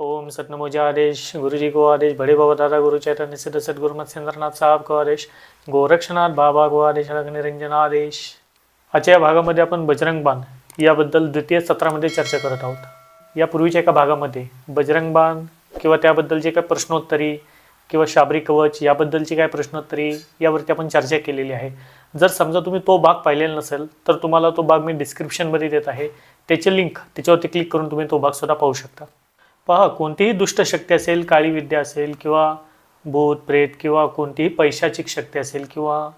ओम सतनमो आदेश गुरु जी को आदेश बड़े बाबा दादा गुरु चैतन्य सिद्ध सदगुरु मत सिंद्रनाथ साहब को आदेश गोरक्षनाथ बाबा को आदेश निरंजन आदेश। आजच्या या भागामध्ये आपण बजरंग बाण याबद्दल द्वितीय सत्रामध्ये चर्चा करत आहोत। यापूर्वीच्या एका भागामध्ये बजरंग बाण किंवा त्याबद्दलचे काही प्रश्नोत्तरी किंवा शाबरी कवच याबद्दलची काय प्रश्नोत्तरी यावरती आपण चर्चा केलेली आहे। जर समजा तुम्ही तो भाग पाहिलेला नसेल तर तुम्हाला तो भाग मी डिस्क्रिप्शनमध्ये देत आहे, त्याची लिंक त्याच्यावरती क्लिक करून तुम्ही तो भाग सुद्धा पाहू शकता। पहा, कोणतीही दुष्ट शक्ती असेल, काळी विद्या असेल किंवा भूत प्रेत किंवा कोणतीही पैशाचिक शक्ती असेल किंवा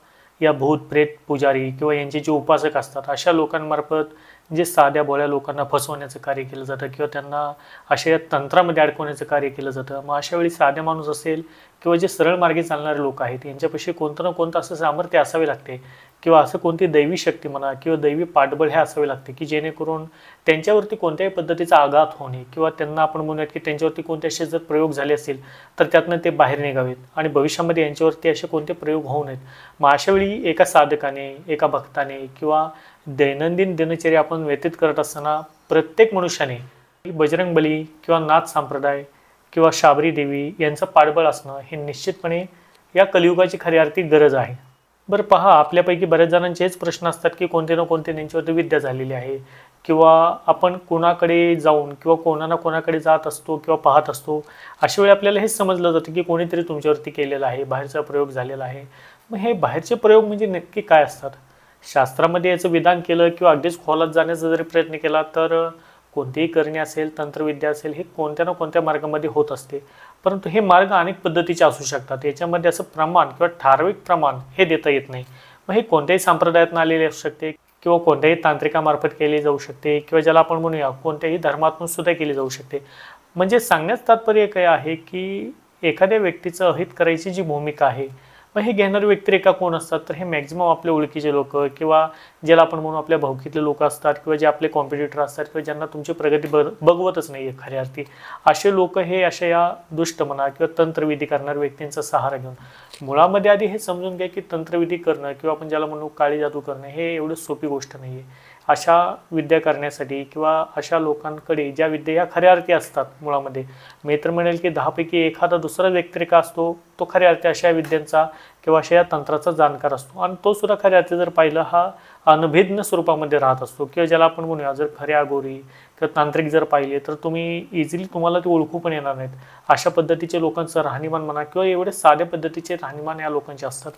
या भूत प्रेत पुजारी किंवा यांचे जे उपासक असतात अशा लोकांमार्फत जे साध्या भोळ्या लोकांना फसवण्याचं कार्य केलं जातं किंवा त्यांना अशा या तंत्रामध्ये अडकवण्याचं कार्य केलं जातं। मग अशा वेळी साध्या माणूस असेल किंवा जे सरळ मार्गे चालणारे लोक आहेत यांच्यापाशी कोणतं ना कोणतं असं सामर्थ्य असावे लागते किंवा असं कोणती दैवी शक्ती म्हणा किंवा दैवी पाठबळ हे असावे लागते की जेणेकरून त्यांच्यावरती कोणत्याही पद्धतीचा आघात होणे किंवा त्यांना आपण म्हणूयात की त्यांच्यावरती कोणते असे जर प्रयोग झाले असतील तर त्यातनं ते बाहेर निघावेत आणि भविष्यामध्ये यांच्यावरती असे कोणते प्रयोग होऊ नयेत। मग अशा वेळी एका साधकाने, एका भक्ताने किंवा दैनंदिन दिनचर्या आपण व्यतीत करत असताना प्रत्येक मनुष्याने बजरंगबली किंवा नाथ संप्रदाय किंवा शाबरी देवी यांचं पाठबळ असणं हे निश्चितपणे या कलियुगाची खरी अर्थी गरज आहे। बरं पहा, आपल्यापैकी बऱ्याच जणांचे हेच प्रश्न असतात की कोणते ना कोणते त्यांच्यावरती विद्या झालेली आहे किंवा आपण कोणाकडे जाऊन किंवा कोणा ना कोणाकडे जात असतो किंवा पाहत असतो, अशा वेळी आपल्याला हेच समजलं जातं की कोणीतरी तुमच्यावरती केलेला आहे, बाहेरचा प्रयोग झालेला आहे। मग हे बाहेरचे प्रयोग म्हणजे नक्की काय असतात? शास्त्रामध्ये याचं विधान केलं किंवा अगदीच खोलात जाण्याचा जरी प्रयत्न केला तर कोणतीही करणी असेल, तंत्रविद्या असेल, हे कोणत्या ना कोणत्या मार्गामध्ये होत असते, परंतु हे मार्ग अनेक पद्धतीचे असू शकतात। याच्यामध्ये असं प्रमाण किंवा ठराविक प्रमाण हे देता येत नाही। मग हे कोणत्याही संप्रदायातून आलेले असू शकते किंवा कोणत्याही तांत्रिकामार्फत केली जाऊ शकते किंवा ज्याला आपण म्हणूया कोणत्याही धर्मातून सुद्धा केली जाऊ शकते। म्हणजे सांगण्याचं तात्पर्य काय आहे की एखाद्या व्यक्तीचं अहित करायची जी भूमिका आहे, मग हे घेणारे व्यक्तिरेखा कोण असतात तर हे मॅक्झिमम आपले ओळखीचे लोक किंवा ज्याला आपण म्हणून आपल्या भावकीतले लोक असतात किंवा जे आपले कॉम्पिटिटर असतात किंवा ज्यांना तुमची प्रगती बघवतच नाही आहे खऱ्या अर्थी, असे लोक हे अशा या दुष्ट म्हणा किंवा तंत्रविधी करणाऱ्या व्यक्तींचा सहारा घेऊन मुळामध्ये आधी हे समजून घ्या की तंत्रविधी करणं किंवा आपण ज्याला म्हणू काळी जादू करणं हे एवढं सोपी गोष्ट नाही आहे। अशा विद्या करण्यासाठी किंवा अशा लोकांकडे ज्या विद्या ह्या खऱ्या अर्थी असतात, मुळामध्ये मी तर म्हणेल की 10 पैकी एखादा दुसरा व्यक्तिरेखा असतो तो खऱ्या अर्थी अशा विद्यांचा किंवा अशा या तंत्राचा जाणकार असतो आणि तो सुद्धा खऱ्या अर्थी जर पाहिलं हा अनभिज्ञ स्वरूपामध्ये राहत असतो किंवा ज्याला आपण म्हणूया जर खऱ्या अघोरी किंवा तांत्रिक जर पाहिले तर तुम्ही इझिली तुम्हाला ते ओळखू पण येणार नाहीत। अशा पद्धतीचे लोकांचं राहणीमान म्हणा किंवा एवढे साध्या पद्धतीचे राहणीमान या लोकांचे असतात।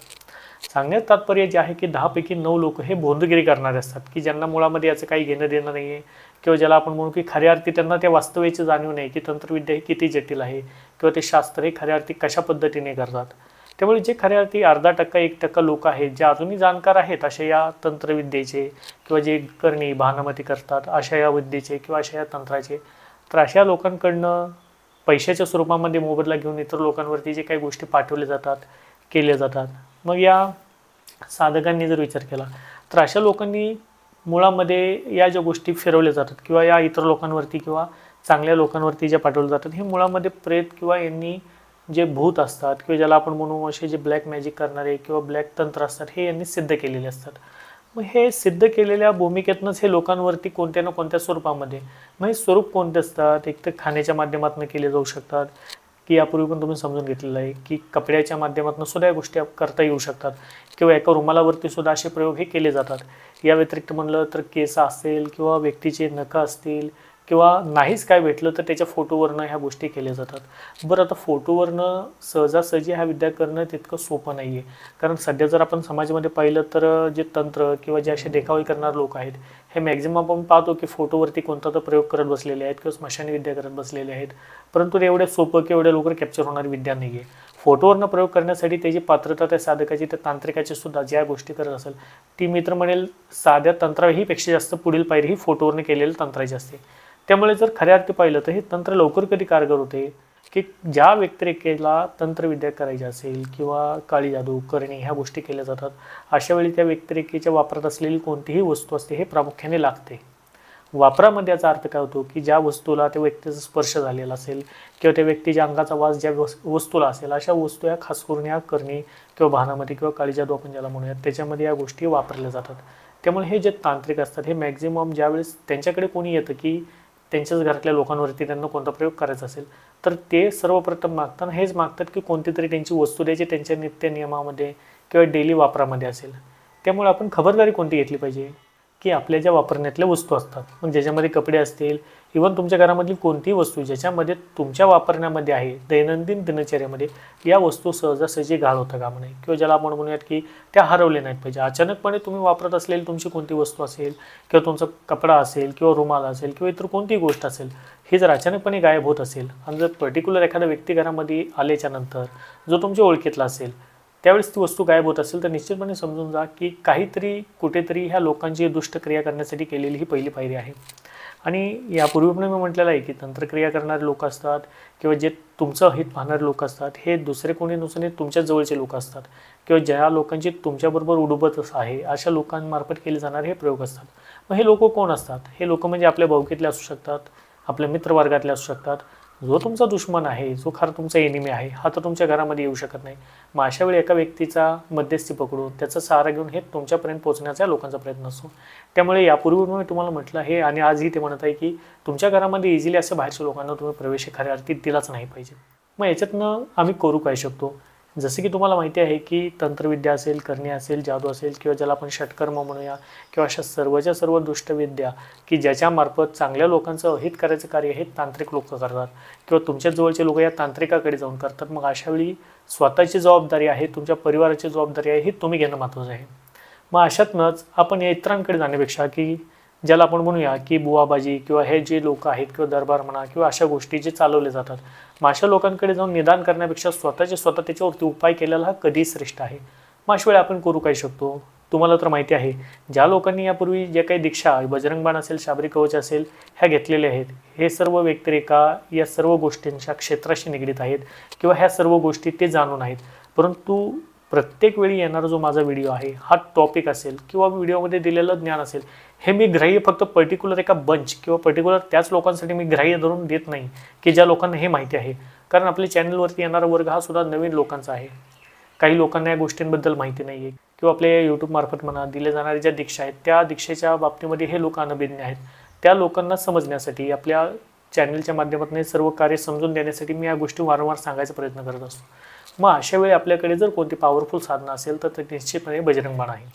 सांगण्यात तात्पर्य जे आहे की 10 पैकी 9 लोक हे भोंदगिरी करणारे असतात की ज्यांना मुळामध्ये याचं काही घेणं देणं नाही आहे किंवा ज्याला आपण म्हणू की खऱ्या अर्थी त्यांना त्या वास्तव्याची जाणीव नाही की तंत्रविद्या ही किती जटिल आहे किंवा ते शास्त्र हे खऱ्या अर्थी कशा पद्धतीने करतात। त्यामुळे जे खऱ्या अर्थी 0.5% 1% लोक आहेत जे अजूनही जाणकार आहेत अशा या तंत्रविद्येचे किंवा जे करणी भानामती करतात अशा या विद्येचे किंवा अशा या तंत्राचे, तर अशा लोकांकडनं पैशाच्या स्वरूपामध्ये मोबदला घेऊन इतर लोकांवरती जे काही गोष्टी पाठवल्या जातात, केल्या जातात। मग या साधकांनी जर विचार केला तर अशा लोकांनी मुळामध्ये या ज्या गोष्टी फिरवल्या जातात किंवा या इतर लोकांवरती किंवा चांगल्या लोकांवरती ज्या पाठवल्या जातात हे मुळामध्ये प्रेत किंवा यांनी जे भूत असतात किंवा ज्याला आपण म्हणू असे जे ब्लॅक मॅजिक करणारे किंवा ब्लॅक तंत्र असतात हे यांनी सिद्ध केलेले असतात। मग हे सिद्ध केलेल्या भूमिकेतनंच हे लोकांवरती कोणत्या ना कोणत्या स्वरूपामध्ये, मग हे स्वरूप कोणते असतात, एक तर खाण्याच्या माध्यमातून केले जाऊ शकतात की यापूर्वी पण तुम्ही समजून घेतलेलं आहे की कपड्याच्या माध्यमातून सुद्धा या गोष्टी करता येऊ शकतात किंवा एका रुमालावरती सुद्धा असे प्रयोग हे केले जातात। या व्यतिरिक्त म्हणलं तर केस असेल किंवा व्यक्तीचे नखं असतील किंवा नाहीच काय भेटलं तर त्याच्या फोटोवरनं ह्या गोष्टी केल्या जातात। बरं, आता फोटोवरनं सहजासहजी ह्या विद्या करणं तितकं सोपं नाही आहे, कारण सध्या जर आपण समाजामध्ये पाहिलं तर जे तंत्र किंवा जे असे देखावे करणारे लोक आहेत हे मॅक्झिमम आपण पाहतो की फोटोवरती कोणता तर प्रयोग करत बसलेले आहेत किंवा स्मशानी विद्या करत बसलेले आहेत, परंतु ते एवढे सोपं किंवा एवढ्या लवकर कॅप्चर होणारी विद्या नाही आहे। फोटोवरनं प्रयोग करण्यासाठी त्याची पात्रता त्या साधकाची त्या तांत्रिकाची सुद्धा ज्या गोष्टी करत असेल ती मी तर म्हणेल साध्या तंत्राही पेक्षा जास्त पुढील पायरी ही फोटोवरनं केलेल्या तंत्राची असते। त्यामुळे जर खऱ्या अर्थी पाहिलं तर हे तंत्र लवकर कधी कारगर होते की ज्या व्यक्तिरेखेला तंत्रविद्या करायची असेल किंवा काळी जादू करणी ह्या गोष्टी केल्या जातात, अशा वेळी त्या व्यक्तिरेखेच्या वापरात असलेली कोणतीही वस्तू असते हे प्रामुख्याने लागते। वापरामध्ये याचा अर्थ काय होतो की ज्या वस्तूला त्या व्यक्तीचा स्पर्श झालेला असेल किंवा त्या व्यक्तीच्या अंगाचा वास ज्या वस्तूला असेल अशा वस्तू या खास करून या करणी किंवा भानामध्ये किंवा काळी जादू आपण ज्याला म्हणूयात त्याच्यामध्ये या गोष्टी वापरल्या जातात। त्यामुळे हे जे तांत्रिक असतात हे मॅक्झिमम ज्यावेळेस त्यांच्याकडे कोणी येतं की त्यांच्याच घरातल्या लोकांवरती त्यांना कोणता प्रयोग करायचा असेल तर ते सर्वप्रथम मागताना हेच मागतात की कोणती तरी त्यांची वस्तू द्यायची त्यांच्या नित्य नियमामध्ये किंवा डेली वापरामध्ये असेल. त्यामुळे आपण खबरदारी कोणती घेतली पाहिजे की आपल्या ज्या वापरण्यातल्या वस्तू असतात, मग ज्याच्यामध्ये कपडे असतील, इव्हन तुमच्या घरामधली कोणतीही वस्तू ज्याच्यामध्ये तुमच्या वापरण्यामध्ये आहे, दैनंदिन दिनचर्यामध्ये या वस्तू सहजासहजी घाण होता कामा नये किंवा ज्याला आपण म्हणूयात की त्या हरवल्या नाहीत पाहिजे. अचानकपणे तुम्ही वापरत असलेली तुमची कोणती वस्तू असेल किंवा तुमचा कपडा असेल किंवा रुमाल असेल किंवा इतर कोणतीही गोष्ट असेल, ही जर अचानकपणे गायब होत असेल आणि जर पर्टिक्युलर एखादा व्यक्ती घरामध्ये आल्याच्या नंतर जो तुमच्या ओळखीतला असेल त्यावेळेस ती वस्तू गायब होत असेल तर निश्चितपणे समजून जा की काहीतरी कुठेतरी ह्या लोकांची दुष्ट क्रिया करण्यासाठी केलेली ही पहिली पायरी आहे. आणि यापूर्वी पण मी म्हटलेलं आहे की तंत्रक्रिया करणारे लोक असतात किंवा जे तुमचं हित पाहणारे लोक असतात हे दुसरे कोणी नसून तुमच्याच जवळचे लोक असतात किंवा ज्या लोकांची तुमच्याबरोबर उडबत आहे अशा लोकांमार्फत केले जाणारे हे प्रयोग असतात. मग हे लोक कोण असतात? हे लोक म्हणजे आपल्या भावकीतले असू शकतात, आपल्या मित्रवर्गातले असू शकतात. जो तुमचा दुश्मन आहे, जो खरा तुमचा एनिमी आहे, हा तर तुमच्या घरामध्ये येऊ शकत नाही. मग अशा वेळी एका व्यक्तीचा मध्यस्थी पकडून त्याचा सहारा घेऊन हे तुमच्यापर्यंत पोहोचण्याचा लोकांचा प्रयत्न असतो. त्यामुळे यापूर्वी मी तुम्हाला म्हटलं आहे आणि आजही ते म्हणत आहे की तुमच्या घरामध्ये इझिली असं बाहेरच्या लोकांना तुम्ही प्रवेश खऱ्या अर्थी दिलाच नाही पाहिजे. मग याच्यातनं आम्ही करू काय शकतो? जसे की तुम्हाला माहिती आहे की तंत्रविद्या असेल, करणी असेल, जादू असेल किंवा ज्याला आपण षटकर्म म्हणूया किंवा अशा सर्वच्या सर्व दुष्टविद्या की ज्याच्यामार्फत चांगल्या लोकांचं अहित करायचं कार्य हे तांत्रिक लोक करतात किंवा तुमच्या जवळचे लोक या तांत्रिकाकडे जाऊन करतात. मग अशावेळी स्वतःची जबाबदारी आहे, तुमच्या परिवाराची जबाबदारी आहे, ही तुम्ही घेणं महत्त्वाचं आहे. मग अशातनंच आपण या इतरांकडे जाण्यापेक्षा की ज्याला आपण म्हणूया की बुवाबाजी किंवा हे जे लोक आहेत किंवा दरबार म्हणा किंवा अशा गोष्टी जे चालवले जातात, मग अशा लोकांकडे जाऊन निदान करण्यापेक्षा स्वतः त्याच्यावरती उपाय केलेला हा कधीही श्रेष्ठ आहे. मग अशा वेळी आपण करू काय शकतो? तुम्हाला तर माहिती आहे ज्या लोकांनी यापूर्वी जे काही दीक्षा बजरंग बाण असेल, शाबरी कवच असेल ह्या घेतलेल्या आहेत, हे सर्व व्यक्तिरेखा या सर्व गोष्टींच्या क्षेत्राशी निगडीत आहेत किंवा ह्या सर्व गोष्टी ते जाणून आहेत. परंतु प्रत्येक वेळी येणारा जो माझा व्हिडिओ आहे हा टॉपिक असेल किंवा व्हिडिओमध्ये दिलेलं ज्ञान असेल हे मी ग्राह्य फक्त पर्टिक्युलर एका बंच किंवा पर्टिक्युलर त्याच लोकांसाठी मी ग्राह्य धरून देत नाही की ज्या लोकांना हे माहिती आहे. कारण आपल्या चॅनलवरती येणारा वर्ग हा सुद्धा नवीन लोकांचा आहे. काही लोकांना या गोष्टींबद्दल माहिती नाही आहे किंवा आपल्या यूट्यूबमार्फत म्हणा दिल्या जाणाऱ्या ज्या दीक्षा आहेत त्या दीक्षेच्या बाबतीमध्ये हे लोक अनभिज्ञ आहेत. त्या लोकांना समजण्यासाठी आपल्या चॅनलच्या माध्यमातून हे सर्व कार्य समजून देण्यासाठी मी या गोष्टी वारंवार सांगायचा प्रयत्न करत असतो. मग अशा वेळी आपल्याकडे जर कोणती पॉवरफुल साधनं असेल तर ते निश्चितपणे बजरंग बाण आहे.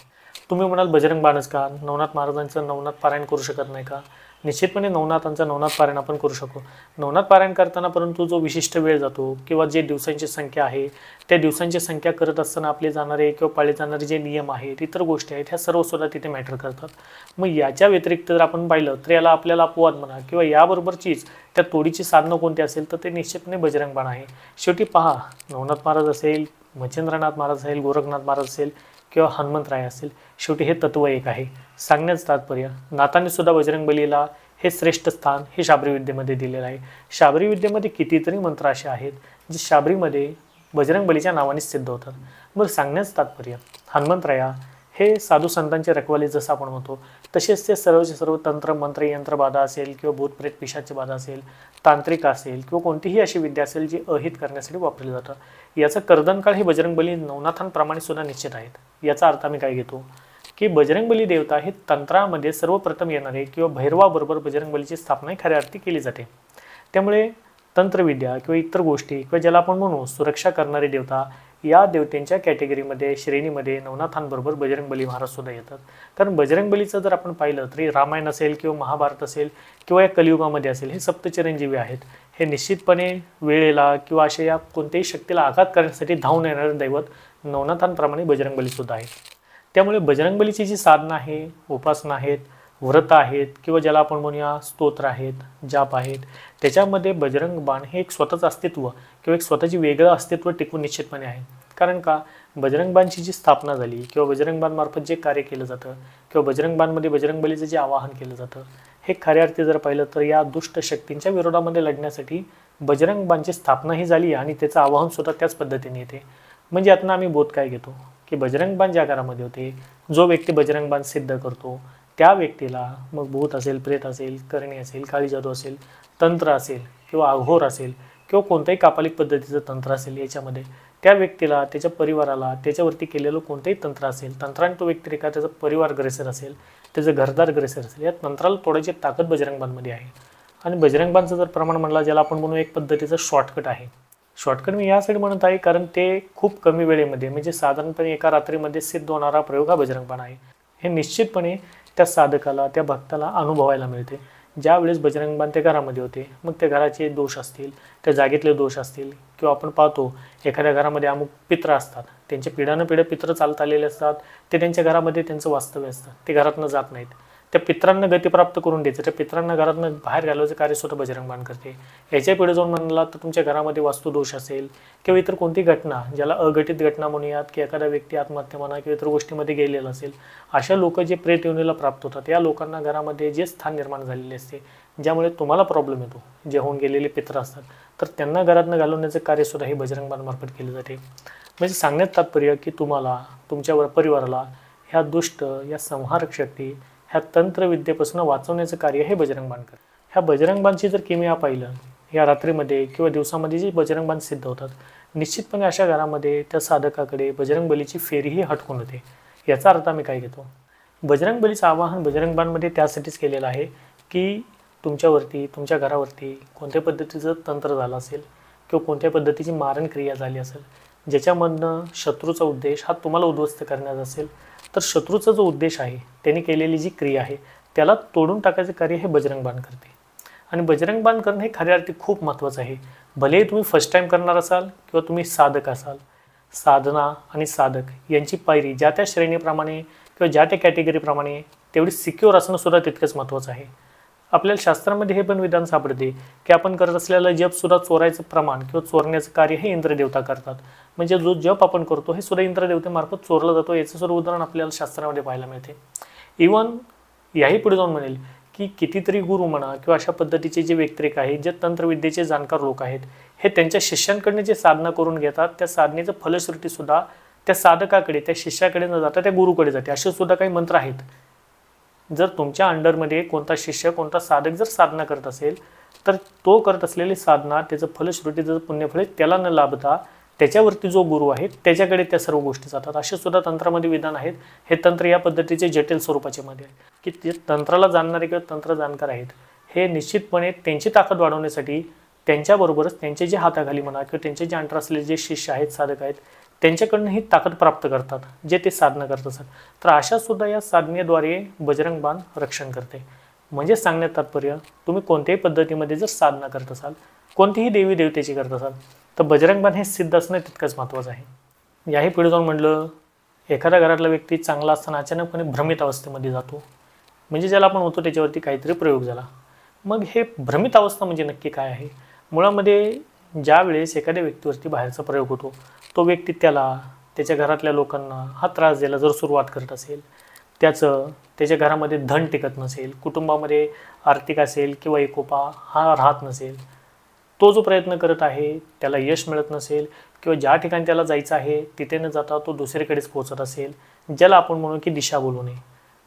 तुम्ही म्हणाल बजरंग बाणच का? नवनाथ महाराजांचं नवनाथ पारायण करू शकत नाही का? निश्चितपणे नवनाथांचं नवनाथ पारायण आपण करू शकतो. नवनाथ पारायण करताना परंतु जो विशिष्ट वेळ जातो किंवा जे दिवसांची संख्या आहे त्या दिवसांची संख्या करत असताना आपले जाणारे किंवा पाळले जाणारे जे नियम आहेत, इतर गोष्टी आहेत, ह्या सर्व सुद्धा तिथे मॅटर करतात. मग याच्या व्यतिरिक्त जर आपण पाहिलं तर याला आपल्याला अपवाद म्हणा किंवा याबरोबरचीच त्या तोडीची साधनं कोणती असेल तर ते निश्चितपणे बजरंग बाण आहे. शेवटी पहा, नवनाथ महाराज असेल, मच्छिंद्रनाथ महाराज असेल, गोरखनाथ महाराज असेल किंवा हनुमंतराय असेल, शेवटी हे तत्व एक आहे. सांगण्याचं तात्पर्य नाथांनी सुद्धा बजरंगबलीला हे श्रेष्ठ स्थान हे शाबरी विद्येमध्ये दिलेलं आहे. शाबरी विद्येमध्ये कितीतरी मंत्र असे आहेत जे शाबरीमध्ये बजरंगबलीच्या नावाने सिद्ध होतात. मग सांगण्याचं तात्पर्य हनुमंतराया हे साधू संतांचे रखवाले जसं आपण म्हणतो तसेच ते सर्वचे सर्व तंत्र मंत्र यंत्र बाधा असेल किंवा भूतप्रेत पिशाची बाधा असेल, तांत्रिक असेल किंवा कोणतीही अशी विद्या असेल जी अहित करण्यासाठी वापरली जातं. याचं कर्दनकाळ हे बजरंगबली नवनाथांप्रमाणे सुद्धा निश्चित आहेत. याचा अर्थ आम्ही काय घेतो की बजरंगबली देवता हे तंत्रामध्ये सर्वप्रथम येणारे किंवा भैरवाबरोबर बजरंगबलीची स्थापना खऱ्या अर्थी केली जाते. त्यामुळे तंत्रविद्या किंवा इतर गोष्टी किंवा ज्याला आपण म्हणू सुरक्षा करणारी देवता या देवतेंच्या कॅटेगरीमध्ये श्रेणीमध्ये नवनाथांबरोबर बजरंगबली महाराज सुद्धा येतात. कारण बजरंगबलीचं जर आपण पाहिलं तरी रामायण असेल किंवा महाभारत असेल किंवा या कलियुगामध्ये असेल हे सप्तचिरंजीवी आहेत. हे निश्चितपणे वेळेला किंवा अशा या कोणत्याही शक्तीला आघात करण्यासाठी धावून येणारे दैवत नवनाथांप्रमाणे बजरंगबली सुद्धा आहे. त्यामुळे बजरंगबलीची जी साधना आहे, उपासना आहेत, व्रत आहेत किंवा ज्याला आपण म्हणूया स्तोत्र आहेत, जाप आहेत, त्याच्यामध्ये बजरंग बाण हे एक स्वतःचं अस्तित्व किंवा एक स्वतःची वेगळं अस्तित्व टिकून निश्चितपणे आहे. कारण का बजरंग बाणची जी स्थापना झाली किंवा बजरंग बाणमार्फत जे कार्य केलं जातं किंवा बजरंग बाणमध्ये बजरंगबलीचं जे आवाहन केलं जातं हे खऱ्या अर्थी जर पाहिलं तर या दुष्ट शक्तींच्या विरोधामध्ये लढण्यासाठी बजरंग बाणची स्थापना ही झाली आणि त्याचं आवाहन सुद्धा त्याच पद्धतीने येते. म्हणजे यातून आम्ही बोध काय घेतो की बजरंग बाण ज्या घरामध्ये होते, जो व्यक्ती बजरंग बाण सिद्ध करतो त्या व्यक्तीला मग भूत असेल, प्रेत असेल, करणी असेल, काळी जादू असेल, तंत्र असेल किंवा अघोर असेल किंवा कोणत्याही कापालिक पद्धतीचं तंत्र असेल, याच्यामध्ये त्या व्यक्तीला, त्याच्या परिवाराला, त्याच्यावरती केलेलं कोणतंही तंत्र असेल, तंत्राने तो व्यक्तिरेखा त्याचा परिवार ग्रेसर असेल, त्याचं घरदार ग्रेसर असेल, या तंत्राला तोडायची ताकद बजरंग बाणमध्ये आहे. आणि बजरंग बाणचं जर प्रमाण म्हणला ज्याला आपण म्हणू एक पद्धतीचं शॉर्टकट आहे. शॉर्टकट मी यासाठी म्हणत आहे कारण ते खूप कमी वेळेमध्ये म्हणजे साधारणपणे एका रात्रीमध्ये सिद्ध होणारा प्रयोग हा बजरंग बाण आहे. हे निश्चितपणे त्या साधकाला त्या भक्ताला अनुभवायला मिळते. ज्या वेळेस बजरंग बाण त्या घरामध्ये होते, मग त्या घराचे दोष असतील, त्या जागेतले दोष असतील, किंवा आपण पाहतो एखाद्या घरामध्ये अमुक पित्र असतात, त्यांचे पिढ्यानपिढ्या पित्र चालत आलेले असतात, ते त्यांच्या घरामध्ये त्यांचं वास्तव्य असतं, ते घरातनं जात नाहीत. त्या पित्रांना गती प्राप्त करून द्यायचं, त्या पित्रांना घरातनं बाहेर घालवायचं कार्य स्वतः बजरंग बाण करते. याच्या पुढे जाऊन म्हणला तर तुमच्या घरामध्ये वास्तुदोष असेल किंवा इतर कोणती घटना ज्याला अघटित घटना म्हणूयात, की एखादा व्यक्ती आत्महत्या म्हणा किंवा इतर गोष्टीमध्ये गेलेला असेल, अशा लोक जे प्रेत योनीला प्राप्त होतात या लोकांना घरामध्ये जे स्थान निर्माण झालेले असते ज्यामुळे तुम्हाला प्रॉब्लेम येतो, जे होऊन गेलेले पित्र असतात, तर त्यांना घरातनं घालवण्याचं कार्य सुद्धा हे बजरंग बाण मार्फत केले जाते. म्हणजे सांगण्यात तात्पर्य की तुम्हाला तुमच्या परिवाराला ह्या दुष्ट या संहारक शक्ती ह्या तंत्रविद्येपासून वाचवण्याचं कार्य हे बजरंग बाण करते. ह्या बजरंग बाणची जर किमया पाहिलं या रात्रीमध्ये किंवा दिवसामध्ये जे बजरंग बाण सिद्ध होतात, निश्चितपणे अशा घरामध्ये त्या साधकाकडे बजरंग बलीची फेरीही हटकून होते. याचा अर्थ आम्ही काय घेतो, बजरंग बलीचं आवाहन बजरंग बाणमध्ये त्यासाठीच केलेलं आहे की तुमच्यावरती तुमच्या घरावरती कोणत्या पद्धतीचं तंत्र झालं असेल किंवा कोणत्या पद्धतीची मारण क्रिया झाली असेल ज्याच्यामधनं शत्रूचा उद्देश हा तुम्हाला उद्ध्वस्त करण्याचा असेल, तर शत्रूचा जो उद्देश आहे त्यांनी केलेली जी क्रिया आहे त्याला तोडून टाकायचं कार्य हे बजरंग बाण करते. आणि बजरंग बाण करणं हे खऱ्या अर्थी खूप महत्त्वाचं आहे. भलेही तुम्ही फर्स्ट टाईम करणार असाल किंवा तुम्ही साधक असाल, साधना आणि साधक यांची पायरी ज्या त्या श्रेणीप्रमाणे किंवा ज्या त्या कॅटेगरीप्रमाणे तेवढी सिक्युअर असणं सुद्धा तितकंच महत्त्वाचं आहे. आपल्याला शास्त्रामध्ये हे पण विधान सापडते की आपण करत असलेलं जपसुद्धा चोरायचं प्रमाण किंवा चोरण्याचं कार्य हे इंद्रदेवता करतात. म्हणजे जो जप आपण करतो हे सुद्धा इंद्रदेवतेमार्फत चोरला जातो. याचं सुद्धा उदाहरण आपल्याला शास्त्रामध्ये पाहायला मिळते. इवन याही पुढे जाऊन म्हणेल की कितीतरी गुरु म्हणा किंवा अशा पद्धतीचे जे व्यक्तिरेख आहेत, जे तंत्रविद्येचे जाणकार लोक आहेत, हे त्यांच्या शिष्यांकडनं जे साधना करून घेतात त्या साधनेचं फलश्रुतीसुद्धा त्या साधकाकडे त्या शिष्याकडे न जाता त्या गुरुकडे जाते. असे सुद्धा काही मंत्र आहेत. जर तुमच्या अंडरमध्ये कोणता शिष्य कोणता साधक जर साधना करत असेल तर तो करत असलेली साधना त्याचं फलश्रुती त्याचं पुण्यफळ त्याला न लाभता त्याच्यावरती जो गुरु आहे त्याच्याकडे त्या सर्व गोष्टी जातात. असे सुद्धा तंत्रामध्ये विधान आहेत. हे तंत्र या पद्धतीचे जटिल स्वरूपाचे मध्ये आहे की ते तंत्राला जाणणारे किंवा तंत्र जाणकार आहेत हे निश्चितपणे त्यांची ताकद वाढवण्यासाठी त्यांच्याबरोबरच त्यांचे जे हाताखाली म्हणा किंवा त्यांचे जे अंटर असलेले जे शिष्य आहेत साधक आहेत त्यांच्याकडनं ही ताकद प्राप्त करतात जे ते साधना करत असतात. तर अशा सुद्धा या साधनेद्वारे बजरंग बाण रक्षण करते. म्हणजे सांगण्यात तात्पर्य तुम्ही कोणत्याही पद्धतीमध्ये जर साधना करत असाल, कोणतीही देवी देवतेची करत असाल, तर बजरंग बाण हे सिद्ध असणं तितकंच महत्त्वाचं आहे. याही पुढे जाऊन म्हटलं एखाद्या घरातला व्यक्ती चांगला असताना अचानकपणे भ्रमित अवस्थेमध्ये जातो, म्हणजे ज्याला आपण होतो त्याच्यावरती काहीतरी प्रयोग झाला. मग हे भ्रमित अवस्था म्हणजे नक्की काय आहे? मुळामध्ये ज्या वेळेस एखाद्या व्यक्तीवरती बाहेरचा प्रयोग होतो तो व्यक्ती त्याला त्याच्या घरातल्या लोकांना हा त्रास द्यायला जर सुरुवात करत असेल, त्याच्या घरामध्ये धन टिकत नसेल, कुटुंबामध्ये आर्थिक असेल किंवा एकोपा हा राहत नसेल, तो जो प्रयत्न करत आहे त्याला यश मिळत नसेल किंवा ज्या ठिकाणी त्याला जायचं आहे तिथे न जाता तो दुसरीकडेच पोहोचत असेल, ज्याला आपण म्हणू की दिशा बोलू नये,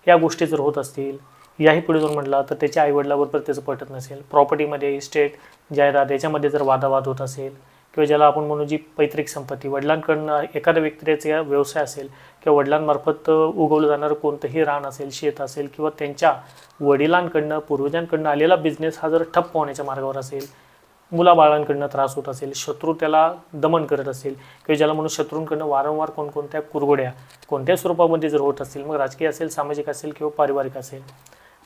या गोष्टी जर होत असतील, याही पुढे जाऊन म्हटलं तर त्याच्या आईवडिलाबरोबर त्याचं पटत नसेल, प्रॉपर्टीमध्ये इस्टेट जायदाद याच्यामध्ये जर वादावाद होत असेल किंवा ज्याला आपण म्हणू जी पैतृक संपत्ती वडिलांकडनं एखाद्या व्यक्तीचा व्यवसाय असेल किंवा वडिलांमार्फत उगवलं जाणारं कोणतंही रान असेल, शेत असेल किंवा त्यांच्या वडिलांकडनं पूर्वजांकडनं आलेला बिझनेस हा जर ठप्प होण्याच्या मार्गावर असेल, मुलाबाळांकडनं त्रास होत असेल, शत्रू त्याला दमन करत असेल किंवा ज्याला म्हणून शत्रूंकडनं वारंवार कोणकोणत्या कुरघोड्या कोणत्या स्वरूपामध्ये जर होत असतील, मग राजकीय असेल, सामाजिक असेल किंवा पारिवारिक असेल,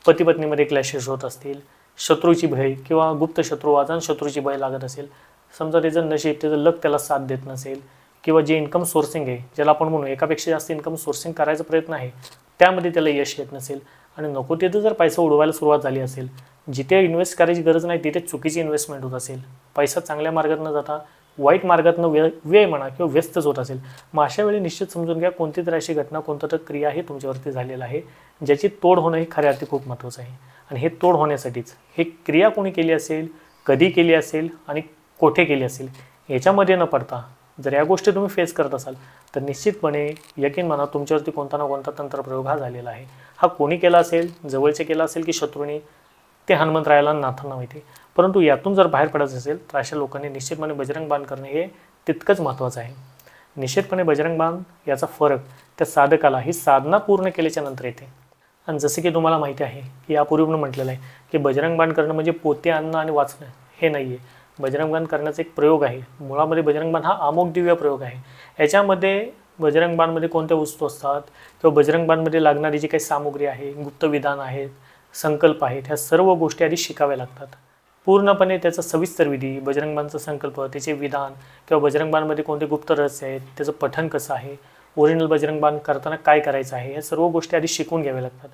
पती पत्नीमध्ये क्लॅशेस होत असतील, शत्रूची भय किंवा गुप्त शत्रू वाजन शत्रूची भय लागत असेल, समजा त्याचं नशीब त्याचं लक त्याला साथ देत नसेल किंवा जे इन्कम सोर्सिंग आहे ज्याला आपण म्हणू एकापेक्षा जास्त इन्कम सोर्सिंग करायचा प्रयत्न आहे त्यामध्ये त्याला यश येत नसेल आणि नको तिथं जर पैसा उडवायला सुरुवात झाली असेल, जिथे इन्व्हेस्ट करायची गरज नाही तिथे चुकीची इन्व्हेस्टमेंट होत असेल, पैसा चांगल्या मार्गात न जाता वाईट मार्गातनं व्यय म्हणा किंवा व्यस्तच होत असेल, मग अशा वेळी निश्चित समजून घ्या कोणती तरी अशी घटना कोणतं तर क्रिया ही तुमच्यावरती झालेलं आहे ज्याची तोड होणं हे खऱ्या अर्थी खूप महत्त्वाचं आहे. आणि हे तोड होण्यासाठीच हे क्रिया कोणी केली असेल, कधी केली असेल आणि कोठे केली असेल याच्यामध्ये न पडता जर या गोष्टी तुम्ही फेस करत असाल तर निश्चितपणे यकीन म्हणा तुमच्यावरती कोणता ना कोणता तंत्रप्रयोग हा झालेला आहे. हा कोणी केला असेल, जवळचे केला असेल की शत्रूने, ते हनुमंतरायाला नाथांना माहिती. परंतु यातून जर बाहेर पडायचं असेल तर अशा लोकांनी निश्चितपणे बजरंग बाण करणे हे तितकंच महत्त्वाचं आहे. निश्चितपणे बजरंग बाण याचा फरक त्या साधकाला ही साधना पूर्ण केल्याच्या नंतर येते. आणि जसे की तुम्हाला माहिती आहे की यापूर्वी पण म्हटलेलं आहे की बजरंग बाण करणं म्हणजे पोते आणणं आणि वाचणं हे नाही आहे. बजरंग बाण करण्याचा एक प्रयोग आहे. मुळामध्ये बजरंग बाण हा अमोघ दिव्य प्रयोग आहे. याच्यामध्ये बजरंग बाणमध्ये कोणत्या वस्तू असतात किंवा बजरंग बाणमध्ये लागणारी जी काही सामुग्री आहे, गुप्त विधान आहेत, संकल्प आहेत, ह्या सर्व गोष्टी आधी शिकाव्या लागतात. पूर्णपणे त्याचा सविस्तर विधी, बजरंग बाणचा संकल्प, त्याचे विधान किंवा बजरंग बाणमध्ये कोणते गुप्त रहस्य आहेत, त्याचं पठण कसं आहे, ओरिजिनल बजरंग बाण करताना काय करायचं आहे, या सर्व गोष्टी आधी शिकून घ्याव्या लागतात.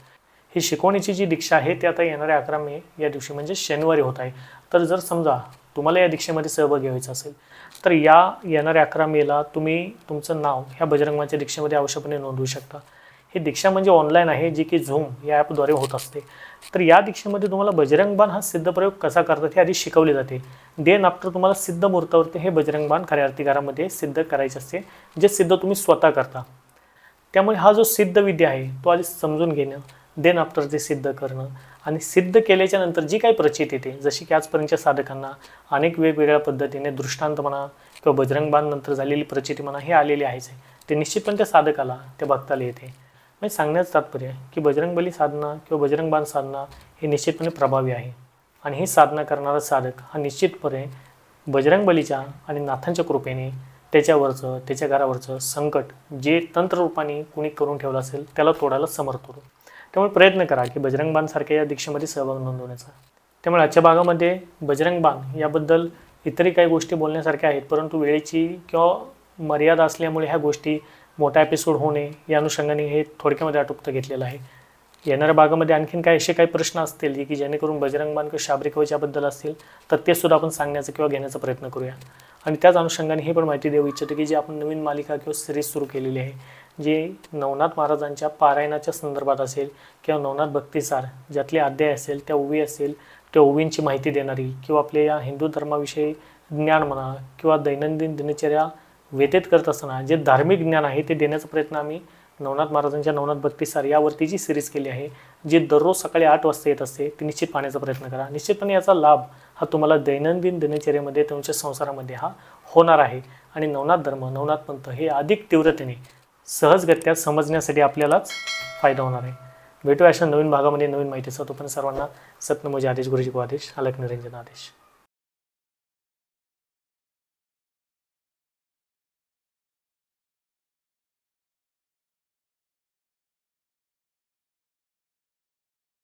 ही शिकवणीची जी दीक्षा आहे ती आता येणाऱ्या 11 मे या दिवशी म्हणजे शनिवारी होत आहे. तर जर समजा तुम्हाला या दीक्षेमध्ये सहभागी व्हायचं असेल तर या येणाऱ्या 11 मेला तुम्ही तुमचं नाव ह्या बजरंग बाणच्या दीक्षेमध्ये अवश्यपणे नोंदवू शकता. ही दीक्षा म्हणजे ऑनलाईन आहे, जी की झूम या ॲपद्वारे होत असते. तर या दीक्षेमध्ये तुम्हाला बजरंग बाण हा सिद्ध प्रयोग कसा करतात हे आधी शिकवले जाते. देन आफ्टर तुम्हाला सिद्ध मुहूर्तावरती हे बजरंग बाण खऱ्या अर्थीकारामध्ये सिद्ध करायचे असते, जे सिद्ध तुम्ही स्वतः करता. त्यामुळे हा जो सिद्ध विद्या आहे तो आधी समजून घेणं, देन आफ्टर ते सिद्ध करणं आणि सिद्ध केल्याच्या नंतर जी काही प्रचिती येते, जशी की आजपर्यंतच्या साधकांना अनेक वेगवेगळ्या पद्धतीने दृष्टांत म्हणा किंवा बजरंग बाण नंतर झालेली प्रचिती म्हणा हे आलेली आहेच आहे. ते निश्चितपणे त्या साधकाला, त्या भक्ताला येते. म्हणजे सांगण्याचं तात्पर्य की बजरंगबली साधना किंवा बजरंग बाण साधना हे निश्चितपणे प्रभावी आहे. आणि ही साधना करणारा साधक हा निश्चितपणे बजरंगबलीच्या आणि नाथांच्या कृपेने त्याच्यावरचं, त्याच्या घरावरचं संकट जे तंत्ररूपाने कुणी करून ठेवलं असेल त्याला तोडायला समर्थ होतो. त्यामुळे प्रयत्न करा की बजरंग बाणसारख्या या दीक्षेमध्ये सहभाग नोंदवण्याचा. त्यामुळे आजच्या भागामध्ये बजरंग बाण याबद्दल इतरही काही गोष्टी बोलण्यासारख्या आहेत, परंतु वेळेची किंवा मर्यादा असल्यामुळे ह्या गोष्टी मोठा एपिसोड होणे या अनुषंगाने हे थोडक्यामध्ये आटोपतं घेतलेलं आहे. येणाऱ्या भागामध्ये आणखीन काही असे काही प्रश्न असतील की जेणेकरून बजरंग बाण किंवा शाबरी कवच याबद्दल असतील तर ते सुद्धा आपण सांगण्याचा किंवा घेण्याचा प्रयत्न करूया. आणि त्याच अनुषंगाने हे पण माहिती देऊ इच्छितो की जी आपण नवीन मालिका किंवा सिरीज सुरू केलेली आहे, जे नवनाथ महाराजांच्या पारायणाच्या संदर्भात असेल किंवा नवनाथ भक्तिसार ज्यातले अध्याय असेल, त्या ओवी असेल, त्या ओवींची माहिती देणारी किंवा आपल्या या हिंदू धर्माविषयी ज्ञान म्हणा किंवा दैनंदिन दिनचर्या व्यतीत करत असताना जे धार्मिक ज्ञान आहे ते देण्याचा प्रयत्न आम्ही नवनाथ महाराजांच्या नवनाथ भक्तिसार यावरती जी सिरीज केली आहे, जी दररोज सकाळी 8 वाजता येत असते, ती निश्चित पाहण्याचा प्रयत्न करा. निश्चितपणे याचा लाभ हा तुम्हाला दैनंदिन दिनचर्येमध्ये तुमच्या संसारामध्ये हा होणार आहे. आणि नवनाथ धर्म, नवनाथ पंथ हे अधिक तीव्रतेने सहजगत्या समजण्यासाठी आपल्यालाच फायदा होणार आहे. भेटूया अशा नवीन भागामध्ये नवीन माहितीचा. तोपर्यंत सर्वांना सतनमोजी आदेश, गुरुजी को आदेश, अलख निरंजन आदेश.